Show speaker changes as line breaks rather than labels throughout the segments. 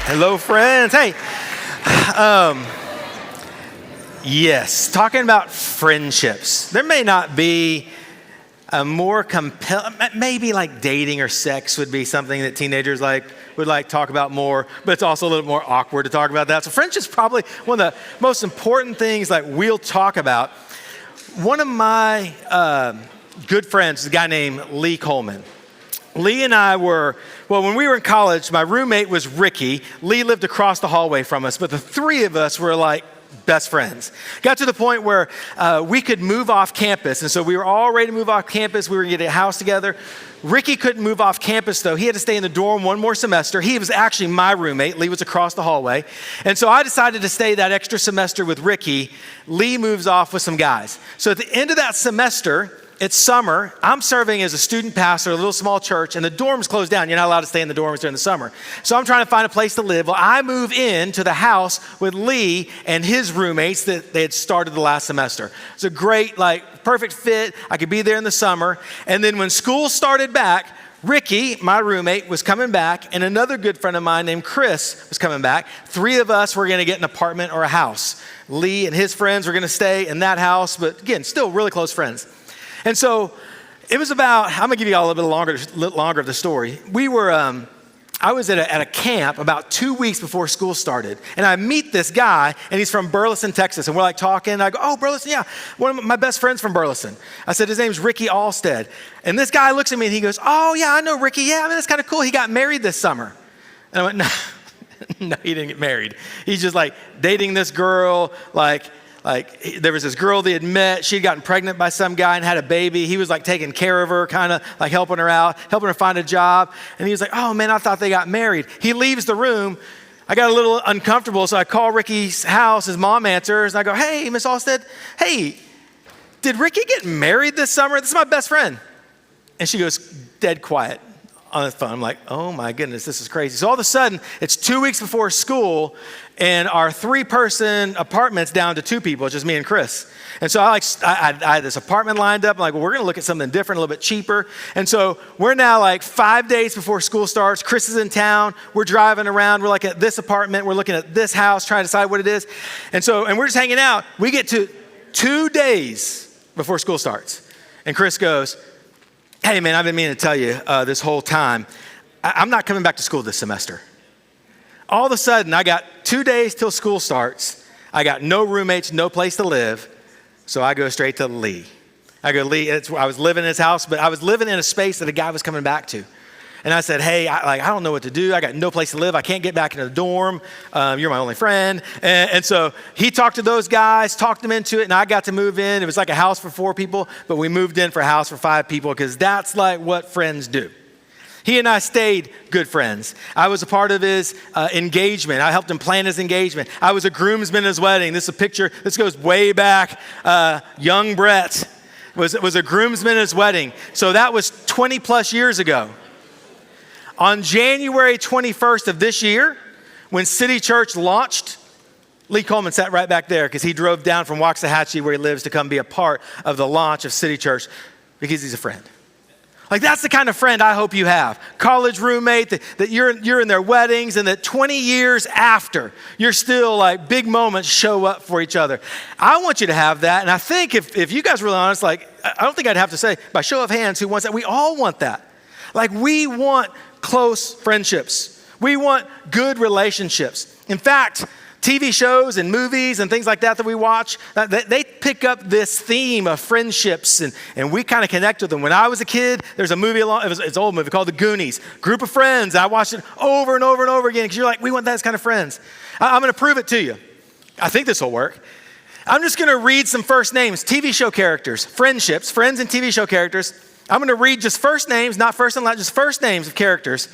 Hello, friends. Hey, yes, talking about friendships. There may not be a more compelling, maybe like dating or sex would be something that teenagers would talk about more, but it's also a little more awkward to talk about that. So friendship's probably one of the most important things we'll talk about. One of my good friends is a guy named Lee Coleman. Lee and I when we were in college, my roommate was Ricky. Lee lived across the hallway from us, but the three of us were like best friends. Got to the point where we could move off campus, and so we were all ready to move off campus. We were going to get a house together. Ricky couldn't move off campus, though. He had to stay in the dorm one more semester. He was actually my roommate. Lee was across the hallway. And so I decided to stay that extra semester with Ricky. Lee moves off with some guys. So at the end of that semester, it's summer. I'm serving as a student pastor at a little small church, and the dorms closed down. You're not allowed to stay in the dorms during the summer. So I'm trying to find a place to live. Well, I move into the house with Lee and his roommates that they had started the last semester. It's a great, perfect fit. I could be there in the summer. And then when school started back, Ricky, my roommate, was coming back, and another good friend of mine named Chris was coming back. Three of us were going to get an apartment or a house. Lee and his friends were going to stay in that house, but again, still really close friends. And so it was I'm going to give you all a little bit longer of the story. I was at a camp about 2 weeks before school started, and I meet this guy, and he's from Burleson, Texas, and we're talking, and I go, oh, Burleson, yeah, one of my best friends from Burleson. I said, his name's Ricky Allstead. And this guy looks at me, and he goes, oh, yeah, I know Ricky. Yeah, that's kind of cool. He got married this summer. And I went, no, no, he didn't get married. He's just dating this girl, there was this girl they had met. She'd gotten pregnant by some guy and had a baby. He was taking care of her, kind of helping her out, helping her find a job. And he was like, oh man, I thought they got married. He leaves the room. I got a little uncomfortable, so I call Ricky's house. His mom answers, and I go, hey, Miss Allstead, hey, did Ricky get married this summer? This is my best friend. And she goes dead quiet on the phone. I'm like, oh my goodness, this is crazy. So all of a sudden, it's 2 weeks before school, and our 3-person apartment's down to 2 people, just me and Chris. And so I had this apartment lined up. I'm like, well, we're going to look at something different, a little bit cheaper. And so we're now 5 days before school starts. Chris is in town. We're driving around. We're at this apartment. We're looking at this house, trying to decide what it is. And we're just hanging out. We get to 2 days before school starts. And Chris goes, hey, man, I've been meaning to tell you this whole time, I'm not coming back to school this semester. All of a sudden, I got 2 days till school starts. I got no roommates, no place to live. So I go straight to Lee. I go, Lee, I was living in his house, but I was living in a space that a guy was coming back to. And I said, hey, I don't know what to do. I got no place to live. I can't get back into the dorm. You're my only friend. And so he talked to those guys, talked them into it, and I got to move in. It was like a house for 4 people, but we moved in for a house for 5 people because that's what friends do. He and I stayed good friends. I was a part of his engagement. I helped him plan his engagement. I was a groomsman at his wedding. This is a picture. This goes way back. Young Brett was a groomsman at his wedding. So that was 20 plus years ago. On January 21st of this year, when City Church launched, Lee Coleman sat right back there because he drove down from Waxahachie, where he lives, to come be a part of the launch of City Church because he's a friend. That's the kind of friend I hope you have. College roommate that you're in their weddings, and that 20 years after, you're still big moments show up for each other. I want you to have that. And I think if you guys are really honest, I don't think I'd have to say by show of hands who wants that. We all want that. We want close friendships. We want good relationships. In fact, TV shows and movies and things like that we watch, they pick up this theme of friendships, and we kind of connect with them. When I was a kid, there's a movie, it's an old movie called The Goonies. Group of friends. I watched it over and over and over again because you're we want those kind of friends. I'm going to prove it to you. I think this will work. I'm just going to read some first names, TV show characters, friends and TV show characters. I'm going to read just first names, not first and last, just first names of characters.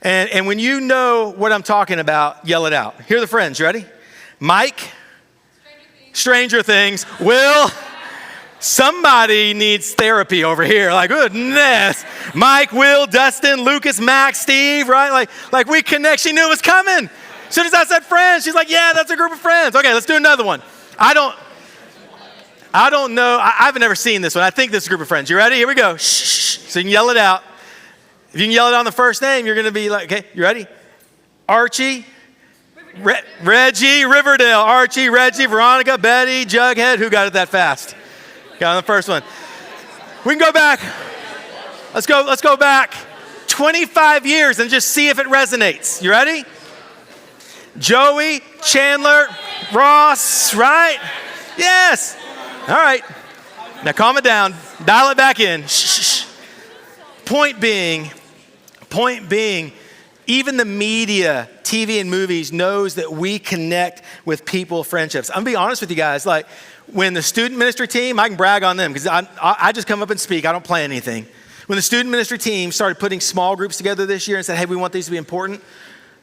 And when you know what I'm talking about, yell it out. Here are the friends. You ready? Mike. Stranger Things. Will. Somebody needs therapy over here. Goodness. Mike, Will, Dustin, Lucas, Max, Steve, right? We connect. She knew it was coming. As soon as I said friends, she's like, yeah, that's a group of friends. Okay, let's do another one. I don't know. I've never seen this one. I think this is a group of friends. You ready? Here we go. Shh. So you can yell it out. If you can yell it on the first name, you're going to be okay, you ready? Archie, Reggie, Riverdale, Archie, Reggie, Veronica, Betty, Jughead. Who got it that fast? Got on the first one. We can go back. Let's go back 25 years and just see if it resonates. You ready? Joey, Chandler, Ross, right? Yes. All right. Now calm it down. Dial it back in. Shh. Point being, even the media, TV and movies knows that we connect with people, friendships. I'm gonna be honest with you guys. Like when the student ministry team, I can brag on them because I just come up and speak. I don't plan anything. When the student ministry team started putting small groups together this year and said, hey, we want these to be important,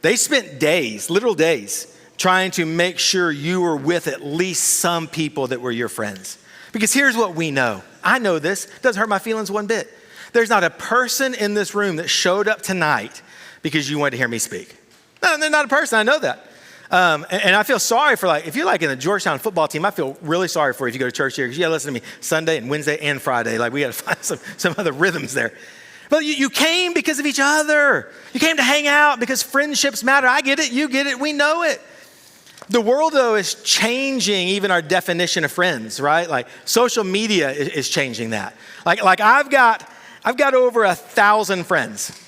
they spent days, literal days, trying to make sure you were with at least some people that were your friends. Because here's what we know. I know this. It doesn't hurt my feelings one bit. There's not a person in this room that showed up tonight because you wanted to hear me speak. No, they're not a person. I know that. And I feel sorry for if you're in the Georgetown football team, I feel really sorry for you if you go to church here because you got to listen to me Sunday and Wednesday and Friday. We got to find some other rhythms there. But you came because of each other. You came to hang out because friendships matter. I get it. You get it. We know it. The world, though, is changing even our definition of friends, right? Social media is changing that. I've got over 1,000 friends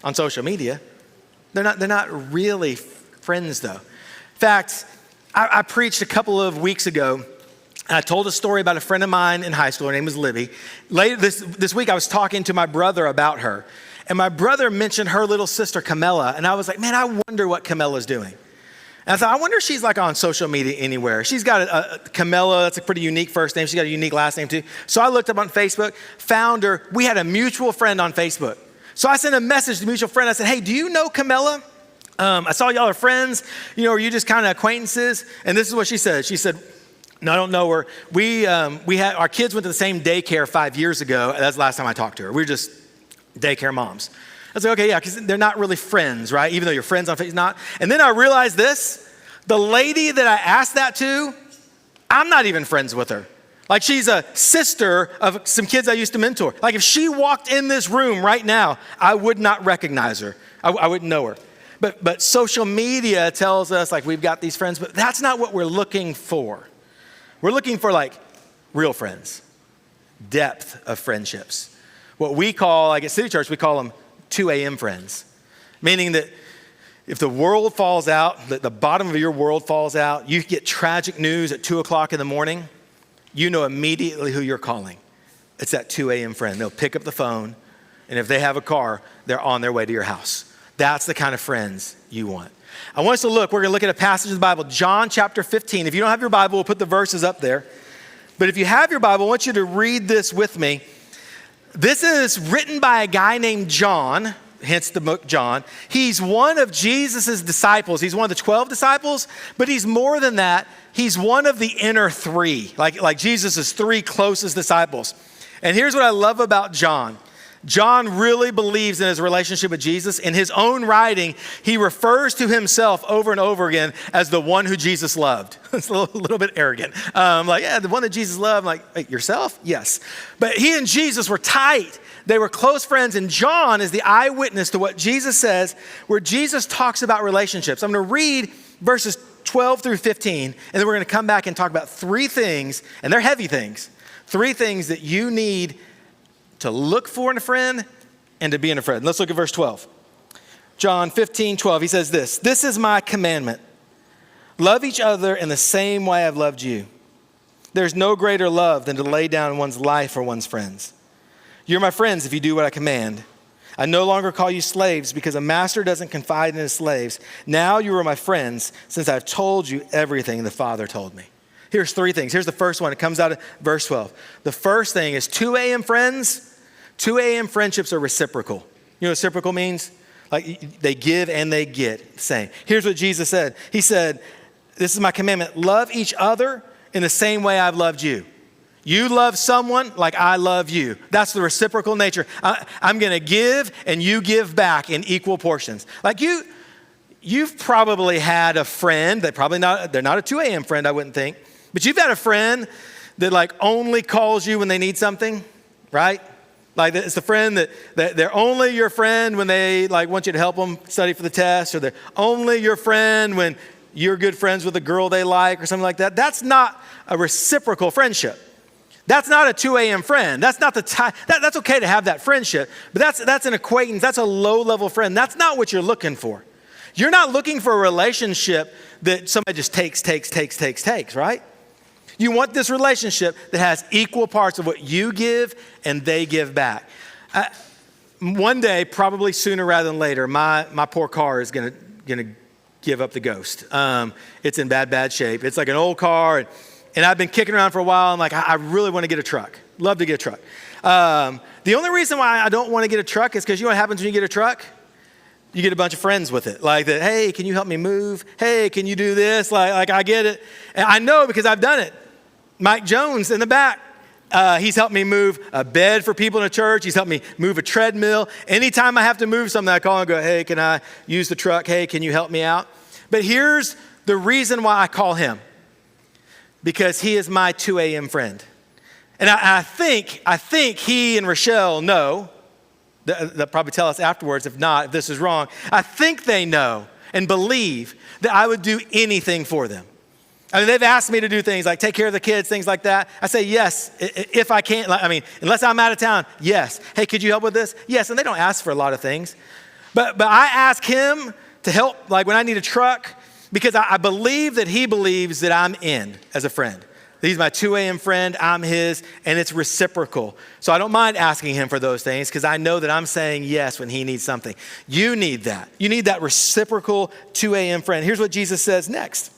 on social media. They're not really friends, though. In fact, I preached a couple of weeks ago, and I told a story about a friend of mine in high school. Her name was Libby. Later this week, I was talking to my brother about her, and my brother mentioned her little sister, Camilla, and I was like, man, I wonder what Camilla's doing. And I thought, I wonder if she's on social media anywhere. She's got a Camilla, that's a pretty unique first name. She's got a unique last name too. So I looked up on Facebook, found her. We had a mutual friend on Facebook. So I sent a message to the mutual friend. I said, hey, do you know Camilla? I saw y'all are friends. Are you just kind of acquaintances? And this is what she said. She said, no, I don't know her. We had our kids went to the same daycare 5 years ago. That's the last time I talked to her. We were just daycare moms. I was like, okay, yeah, because they're not really friends, right? Even though you're friends on Facebook, not. And then I realized this, the lady that I asked that to, I'm not even friends with her. She's a sister of some kids I used to mentor. If she walked in this room right now, I would not recognize her. I wouldn't know her. But social media tells us we've got these friends, but that's not what we're looking for. We're looking for real friends, depth of friendships. What we call, at City Church, we call them 2 a.m. friends, meaning that if the world falls out, the bottom of your world falls out, you get tragic news at 2 o'clock in the morning, you know immediately who you're calling. It's that 2 a.m. friend. They'll pick up the phone, and if they have a car, they're on their way to your house. That's the kind of friends you want. I want us to look. We're going to look at a passage of the Bible, John chapter 15. If you don't have your Bible, we'll put the verses up there. But if you have your Bible, I want you to read this with me. This is written by a guy named John, hence the book John. He's one of Jesus's disciples. He's one of the 12 disciples, but he's more than that. He's one of the inner three, like Jesus's 3 closest disciples. And here's what I love about John. John really believes in his relationship with Jesus. In his own writing, he refers to himself over and over again as the one who Jesus loved. It's a little bit arrogant. The one that Jesus loved. Wait, yourself? Yes. But he and Jesus were tight. They were close friends. And John is the eyewitness to what Jesus says, where Jesus talks about relationships. I'm going to read verses 12 through 15, and then we're going to come back and talk about 3 things, and they're heavy things, 3 things that you need to look for in a friend and to be in a friend. Let's look at verse 12. John 15:12, he says this, "This is my commandment. Love each other in the same way I've loved you. There's no greater love than to lay down one's life for one's friends. You're my friends if you do what I command. I no longer call you slaves because a master doesn't confide in his slaves. Now you are my friends since I've told you everything the Father told me." Here's 3 things. Here's the first one. It comes out of verse 12. The first thing is 2 a.m. friends. 2 a.m. friendships are reciprocal. You know what reciprocal means? They give and they get. Same. Here's what Jesus said. He said, this is my commandment. Love each other in the same way I've loved you. You love someone like I love you. That's the reciprocal nature. I'm going to give and you give back in equal portions. You've probably had a friend that they're not a 2 a.m. friend, I wouldn't think. But you've had a friend that only calls you when they need something, right? Like it's the friend that they're only your friend when they like want you to help them study for the test, or they're only your friend when you're good friends with a girl they like or something like that. That's not a reciprocal friendship. That's not a 2 a.m. friend. That's not the type. That's okay to have that friendship, but that's an acquaintance. That's a low-level friend. That's not what you're looking for. You're not looking for a relationship that somebody just takes, right? You want this relationship that has equal parts of what you give and they give back. One day, probably sooner rather than later, my poor car is gonna give up the ghost. It's in bad shape. It's like an old car, and I've been kicking around for a while. I'm like, I really want to get a truck. Love to get a truck. The only reason why I don't want to get a truck is because you know what happens when you get a truck? You get a bunch of friends with it. Like that, hey, can you help me move? Hey, can you do this? Like I get it. And I know because I've done it. Mike Jones in the back, he's helped me move a bed for people in the church. He's helped me move a treadmill. Anytime I have to move something, I call and go, hey, can I use the truck? Hey, can you help me out? But here's the reason why I call him. Because he is my 2 a.m. friend. And I think he and Rochelle know. They'll probably tell us afterwards if not, if this is wrong. I think they know and believe that I would do anything for them. I mean, they've asked me to do things like take care of the kids, things like that. I say yes, if I can't. I mean, unless I'm out of town, yes. Hey, could you help with this? Yes, and they don't ask for a lot of things. But I ask him to help, like when I need a truck, because I believe that he believes that I'm in as a friend. He's my 2 a.m. friend, I'm his, and it's reciprocal. So I don't mind asking him for those things because I know that I'm saying yes when he needs something. You need that. You need that reciprocal 2 a.m. friend. Here's what Jesus says next.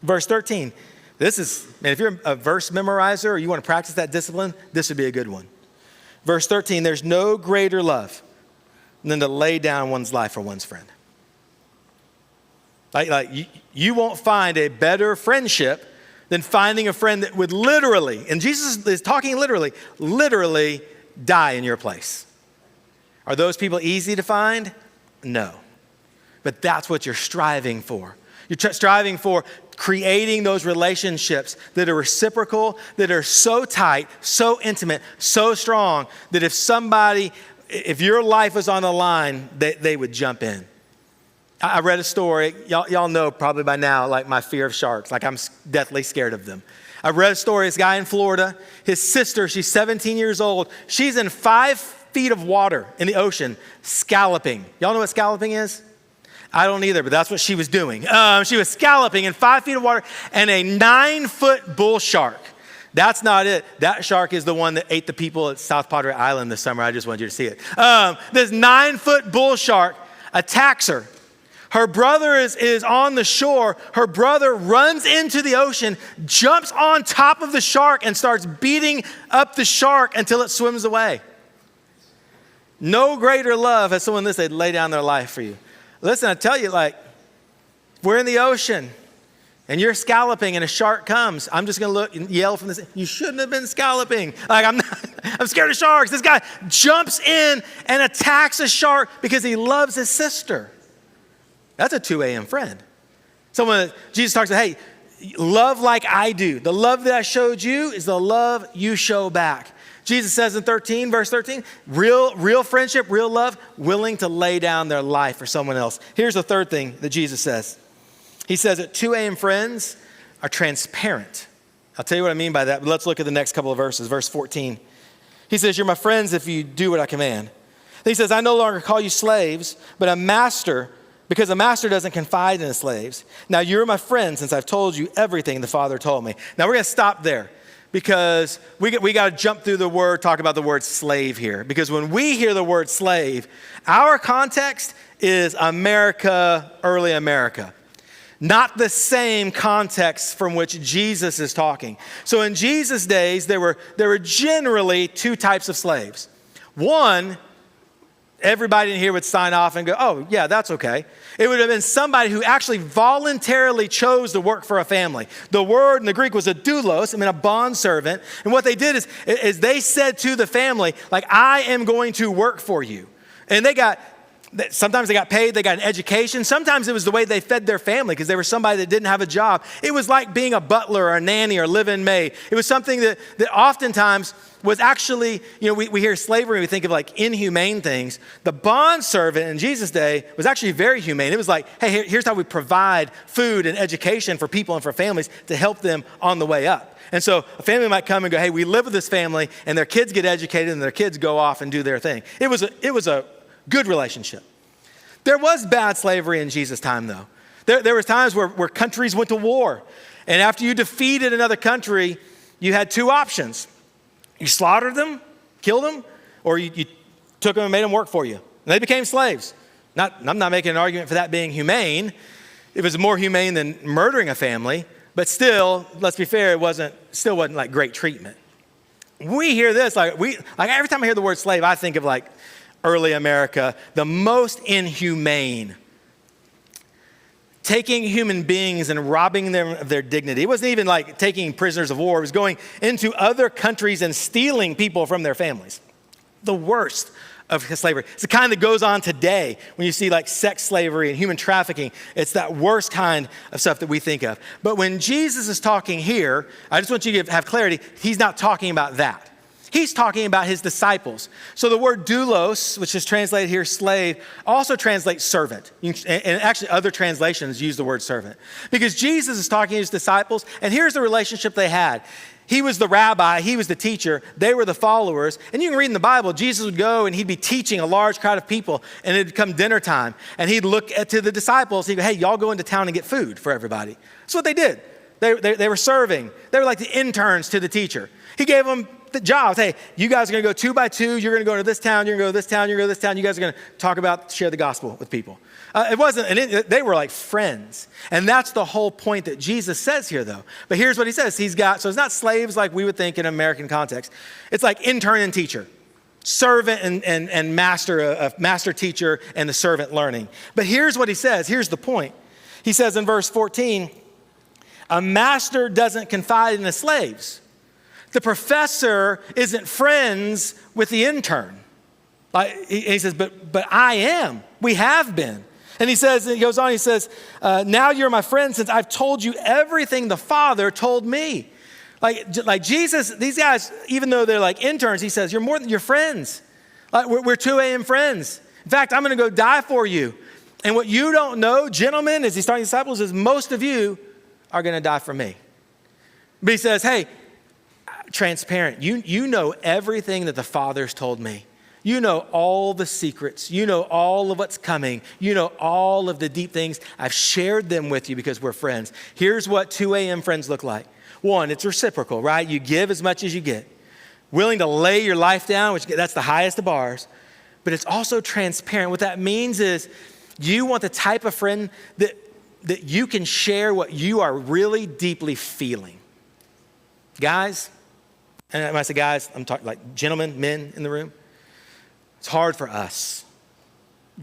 Verse 13. This is, man, if you're a verse memorizer or you want to practice that discipline, this would be a good one. Verse 13, there's no greater love than to lay down one's life for one's friend. Like you won't find a better friendship than finding a friend that would literally, and Jesus is talking literally die in your place. Are those people easy to find? No. But that's what you're striving for. You're striving for creating those relationships that are reciprocal, that are so tight, so intimate, so strong, that if your life was on the line, they would jump in. I read a story, y'all know probably by now, like my fear of sharks, like I'm deathly scared of them. I read a story, this guy in Florida, his sister, she's 17 years old. She's in 5 feet of water in the ocean, scalloping. Y'all know what scalloping is? I don't either, but that's what she was doing. She was scalloping in 5 feet of water and a 9-foot bull shark. That's not it. That shark is the one that ate the people at South Padre Island this summer. I just wanted you to see it. This 9-foot bull shark attacks her. Her brother is on the shore. Her brother runs into the ocean, jumps on top of the shark and starts beating up the shark until it swims away. No greater love has someone this, they'd lay down their life for you. Listen, I tell you, like, we're in the ocean and you're scalloping and a shark comes. I'm just going to look and yell from this. You shouldn't have been scalloping. Like, I'm scared of sharks. This guy jumps in and attacks a shark because he loves his sister. That's a 2 a.m. friend. Someone that Jesus talks about, hey, love like I do. The love that I showed you is the love you show back. Jesus says in verse 13, real friendship, real love, willing to lay down their life for someone else. Here's the third thing that Jesus says. He says that 2 a.m. friends are transparent. I'll tell you what I mean by that, but let's look at the next couple of verses. Verse 14. He says, you're my friends if you do what I command. Then he says, I no longer call you slaves, but a master, because a master doesn't confide in his slaves. Now you're my friend since I've told you everything the Father told me. Now we're going to stop there because we got to jump through the word, talk about the word slave here. Because when we hear the word slave, our context is America, early America. Not the same context from which Jesus is talking. So in Jesus' days, there were generally 2 types of slaves. One, everybody in here would sign off and go, oh, yeah, that's okay. It would have been somebody who actually voluntarily chose to work for a family. The word in the Greek was a doulos, I mean a bondservant. And what they did is they said to the family, like, I am going to work for you. And they got Sometimes they got paid, they got an education. Sometimes it was the way they fed their family because they were somebody that didn't have a job. It was like being a butler or a nanny or live-in maid. It was something that oftentimes was actually, we hear slavery and we think of like inhumane things. The bond servant in Jesus' day was actually very humane. It was like, hey, here's how we provide food and education for people and for families to help them on the way up. And so a family might come and go, hey, we live with this family, and their kids get educated and their kids go off and do their thing. It was a good relationship. There was bad slavery in Jesus' time, though. There was times where countries went to war. And after you defeated another country, you had two options. You slaughtered them, killed them, or you took them and made them work for you. And they became slaves. I'm not making an argument for that being humane. It was more humane than murdering a family. But still, let's be fair, still wasn't like great treatment. We hear this, like every time I hear the word slave, I think of like early America, the most inhumane. Taking human beings and robbing them of their dignity. It wasn't even like taking prisoners of war. It was going into other countries and stealing people from their families. The worst of slavery. It's the kind that goes on today when you see like sex slavery and human trafficking. It's that worst kind of stuff that we think of. But when Jesus is talking here, I just want you to have clarity, he's not talking about that. He's talking about his disciples. So the word doulos, which is translated here slave, also translates servant. And actually other translations use the word servant. Because Jesus is talking to his disciples, and here's the relationship they had. He was the rabbi, he was the teacher, they were the followers. And you can read in the Bible, Jesus would go and he'd be teaching a large crowd of people, and it'd come dinner time. And he'd look to the disciples, he'd go, hey, y'all go into town and get food for everybody. That's what they did. They were serving. They were like the interns to the teacher. He gave them the jobs. Hey, you guys are going to go 2 by 2. You're going to go to this town. You're going to go to this town. You're going to go to this town. You guys are going to share the gospel with people. They were like friends. And that's the whole point that Jesus says here, though. But here's what he says. So it's not slaves like we would think in an American context. It's like intern and teacher, servant and master, a master teacher and the servant learning. But here's what he says. Here's the point. He says in verse 14, a master doesn't confide in his slaves. The professor isn't friends with the intern. He says, but I am. We have been. And he goes on, now you're my friend since I've told you everything the Father told me. Like Jesus, these guys, even though they're like interns, he says, you're more than your friends. Like we're 2 a.m. friends. In fact, I'm going to go die for you. And what you don't know, gentlemen, as he's talking to disciples, is most of you are going to die for me. But he says, hey, transparent. You know everything that the Father's told me. You know all the secrets. You know all of what's coming. You know all of the deep things. I've shared them with you because we're friends. Here's what 2 a.m. friends look like. 1, it's reciprocal, right? You give as much as you get. Willing to lay your life down, that's the highest of bars. But it's also transparent. What that means is you want the type of friend that you can share what you are really deeply feeling. Guys, and when I say guys, I'm talking like gentlemen, men in the room. It's hard for us.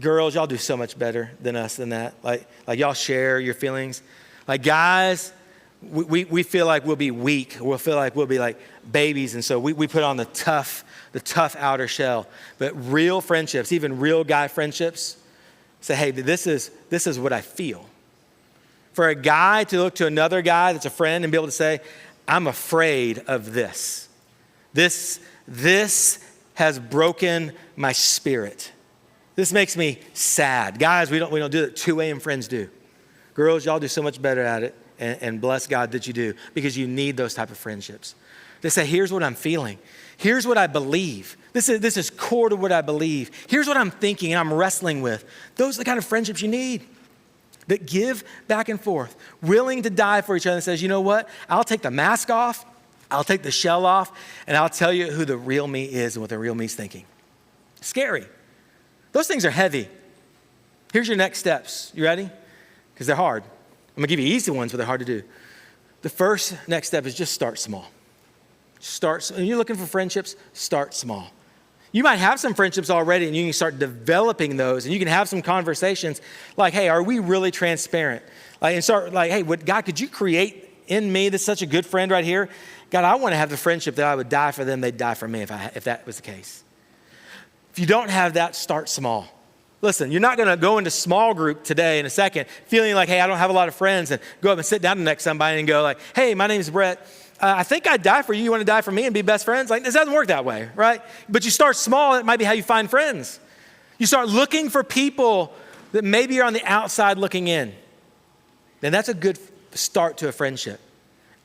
Girls, y'all do so much better than us than that. Like y'all share your feelings. Like guys, we feel like we'll be weak. We'll feel like we'll be like babies. And so we put on the tough outer shell. But real friendships, even real guy friendships, say, hey, this is what I feel. For a guy to look to another guy that's a friend and be able to say, I'm afraid of this. This has broken my spirit. This makes me sad. Guys, we don't do that. 2 a.m. friends do. Girls, y'all do so much better at it. And bless God that you do, because you need those type of friendships. They say, here's what I'm feeling. Here's what I believe. This is core to what I believe. Here's what I'm thinking and I'm wrestling with. Those are the kind of friendships you need. That give back and forth, willing to die for each other, and says, you know what? I'll take the mask off. I'll take the shell off, and I'll tell you who the real me is and what the real me's thinking. Scary. Those things are heavy. Here's your next steps. You ready? Because they're hard. I'm going to give you easy ones, but they're hard to do. The first next step is just start small. When you're looking for friendships, start small. You might have some friendships already, and you can start developing those, and you can have some conversations like, hey, are we really transparent? And start like, hey, God, could you create in me this such a good friend right here? God, I want to have the friendship that I would die for them, they'd die for me if that was the case. If you don't have that, start small. Listen, you're not going to go into small group today in a second feeling like, hey, I don't have a lot of friends, and go up and sit down next to somebody and go like, hey, my name is Brett. I think I'd die for you. You want to die for me and be best friends? Like, this doesn't work that way, right? But you start small. It might be how you find friends. You start looking for people that maybe you're on the outside looking in. And that's a good start to a friendship.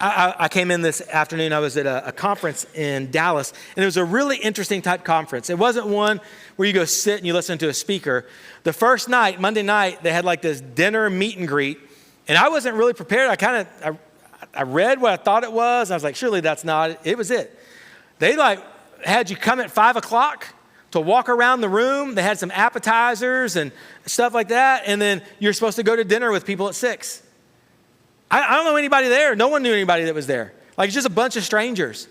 I came in this afternoon. I was at a conference in Dallas, and it was a really interesting type conference. It wasn't one where you go sit and you listen to a speaker. The first night, Monday night, they had like this dinner meet and greet, and I wasn't really prepared. I read what I thought it was. I was like, surely that's not it. It was it. They like had you come at 5 o'clock to walk around the room. They had some appetizers and stuff like that, and then you're supposed to go to dinner with people at 6. I don't know anybody there. No one knew anybody that was there. Like, it's just a bunch of strangers.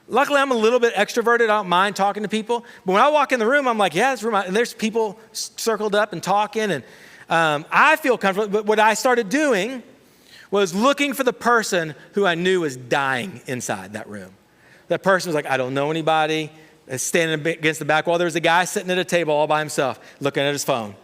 Luckily, I'm a little bit extroverted. I don't mind talking to people. But when I walk in the room, I'm like, yeah, this room, and there's people circled up and talking, and I feel comfortable. But what I started doing was looking for the person who I knew was dying inside that room. That person was like, I don't know anybody. Standing against the back wall. There was a guy sitting at a table all by himself, looking at his phone.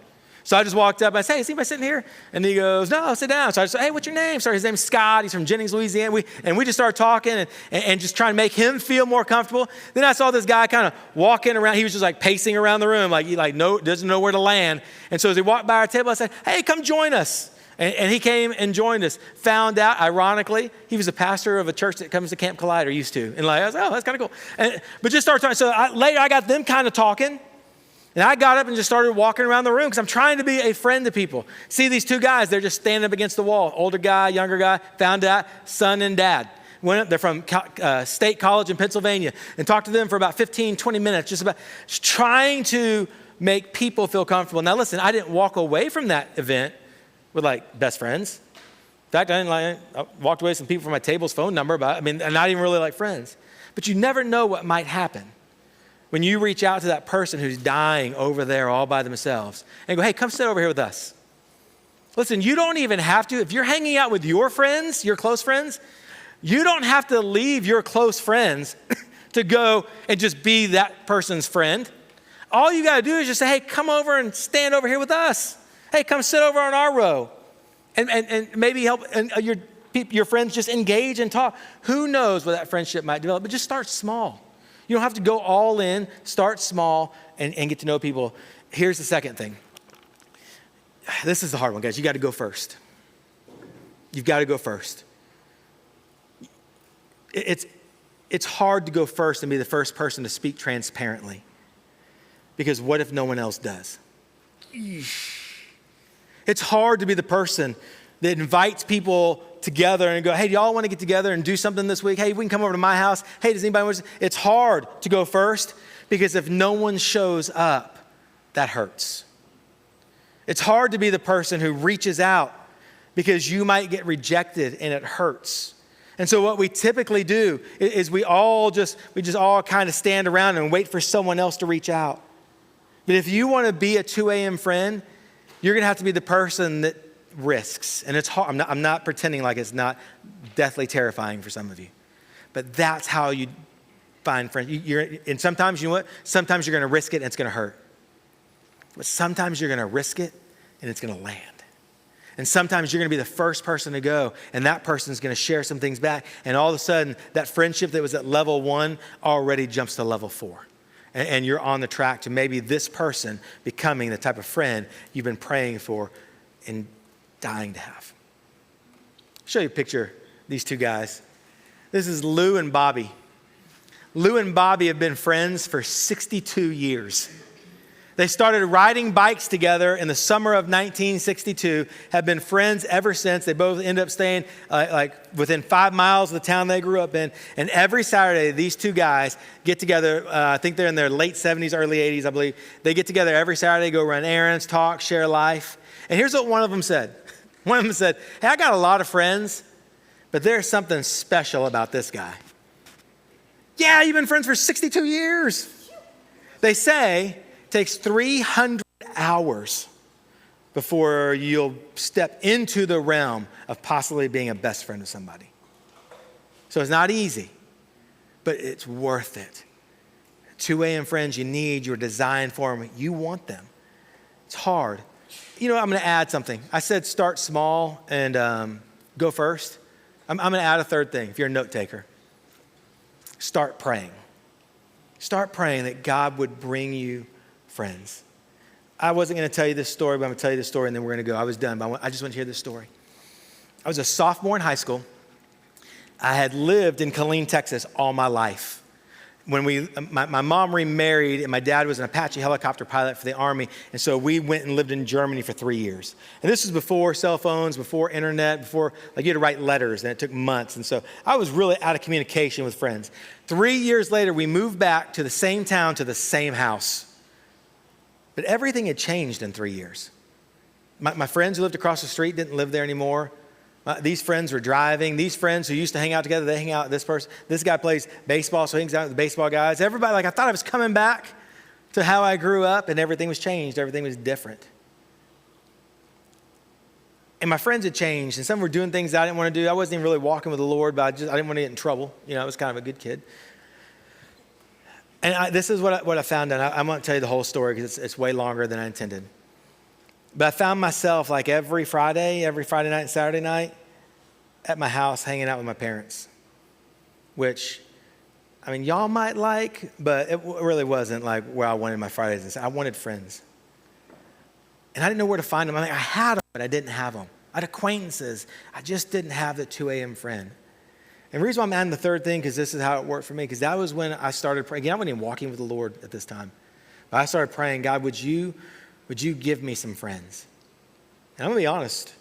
So I just walked up and I said, hey, is anybody sitting here? And he goes, no, sit down. So I just said, hey, what's your name? So his name's Scott. He's from Jennings, Louisiana. We just started talking and just trying to make him feel more comfortable. Then I saw this guy kind of walking around. He was just like pacing around the room, like he doesn't know where to land. And so as he walked by our table, I said, hey, come join us. And he came and joined us. Found out, ironically, he was a pastor of a church that comes to Camp Collider, used to. And I was like, oh, that's kind of cool. But just started talking. So later I got them kind of talking. And I got up and just started walking around the room because I'm trying to be a friend to people. See these two guys, they're just standing up against the wall. Older guy, younger guy, found out, son and dad. Went up, they're from State College in Pennsylvania, and talked to them for about 15, 20 minutes, just trying to make people feel comfortable. Now listen, I didn't walk away from that event with like best friends. In fact, I walked away with some people from my table's phone number, and not even really like friends. But you never know what might happen when you reach out to that person who's dying over there all by themselves and go, hey, come sit over here with us. Listen, you don't even have to, if you're hanging out with your friends, your close friends, you don't have to leave your close friends to go and just be that person's friend. All you got to do is just say, hey, come over and stand over here with us. Hey, come sit over on our row. And maybe help and your friends just engage and talk. Who knows where that friendship might develop, but just start small. You don't have to go all in, start small, and get to know people. Here's the second thing. This is the hard one, guys. You got to go first. You've got to go first. It's hard to go first and be the first person to speak transparently. Because what if no one else does? It's hard to be the person that invites people together and go, hey, do y'all want to get together and do something this week? Hey, we can come over to my house. Hey, does anybody want to? It's hard to go first because if no one shows up, that hurts. It's hard to be the person who reaches out because you might get rejected and it hurts. And so what we typically do is we just all kind of stand around and wait for someone else to reach out. But if you want to be a 2 a.m. friend, you're going to have to be the person that risks. And it's hard. I'm not pretending like it's not deathly terrifying for some of you. But that's how you find friends. And sometimes, you know what? Sometimes you're going to risk it and it's going to hurt. But sometimes you're going to risk it and it's going to land. And sometimes you're going to be the first person to go and that person's going to share some things back. And all of a sudden, that friendship that was at level 1 already jumps to level 4. And you're on the track to maybe this person becoming the type of friend you've been praying for and dying to have. I'll show you a picture of these two guys. This is Lou and Bobby. Lou and Bobby have been friends for 62 years. They started riding bikes together in the summer of 1962, have been friends ever since. They both ended up staying like within 5 miles of the town they grew up in. And every Saturday, these two guys get together. I think they're in their late 70s, early 80s, I believe. They get together every Saturday, go run errands, talk, share life. And here's what one of them said. One of them said, hey, I got a lot of friends, but there's something special about this guy. Yeah, you've been friends for 62 years. They say it takes 300 hours before you'll step into the realm of possibly being a best friend of somebody. So it's not easy, but it's worth it. 2 a.m. friends you need, you're designed for them, you want them. It's hard. You know, I'm going to add something. I said start small and go first. I'm going to add a third thing if you're a note taker. Start praying. Start praying that God would bring you friends. I wasn't going to tell you this story, but I'm going to tell you this story and then we're going to go. I was done, but I just want to hear this story. I was a sophomore in high school. I had lived in Killeen, Texas all my life. When my mom remarried and my dad was an Apache helicopter pilot for the Army. And so we went and lived in Germany for 3 years. And this was before cell phones, before internet, before like you had to write letters and it took months. And so I was really out of communication with friends. 3 years later, we moved back to the same town, to the same house. But everything had changed in 3 years. My friends who lived across the street didn't live there anymore. These friends were driving. These friends who used to hang out together, they hang out with this person. This guy plays baseball, so he hangs out with the baseball guys. Everybody, like I thought I was coming back to how I grew up and everything was changed. Everything was different. And my friends had changed and some were doing things I didn't want to do. I wasn't even really walking with the Lord, but I didn't want to get in trouble. You know, I was kind of a good kid. And this is what I found out. I won't tell you the whole story because it's way longer than I intended. But I found myself like every Friday night and Saturday night at my house hanging out with my parents, which, I mean, y'all might like, but it really wasn't like where I wanted my Fridays. I wanted friends. And I didn't know where to find them. I had them, but I didn't have them. I had acquaintances. I just didn't have the 2 a.m. friend. And the reason why I'm adding the third thing, because this is how it worked for me, because that was when I started praying. Again, I wasn't even walking with the Lord at this time. But I started praying, God, would you give me some friends? And I'm going to be honest.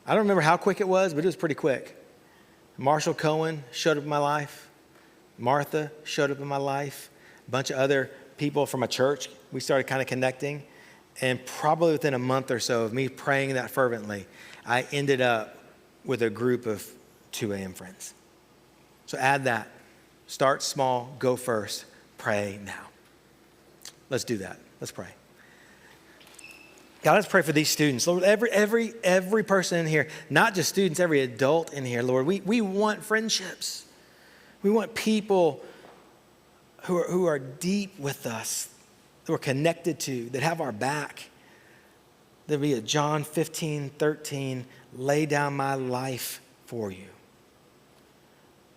I don't remember how quick it was, but it was pretty quick. Marshall Cohen showed up in my life. Martha showed up in my life. A bunch of other people from a church. We started kind of connecting. And probably within a month or so of me praying that fervently, I ended up with a group of 2 a.m. friends. So add that. Start small, go first, pray now. Let's do that. Let's pray. God, let's pray for these students. Lord, every person in here, not just students, every adult in here, Lord, we want friendships. We want people who are deep with us, who are connected to, that have our back. There'll be a John 15:13, lay down my life for you.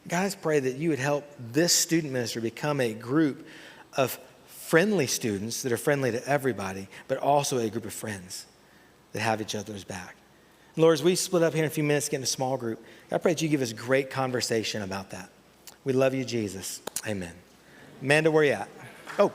God, let's pray that you would help this student ministry become a group of friendly students that are friendly to everybody, but also a group of friends that have each other's back. Lord, as we split up here in a few minutes, get in a small group, I pray that you give us great conversation about that. We love you, Jesus. Amen. Amanda, where you at? Oh.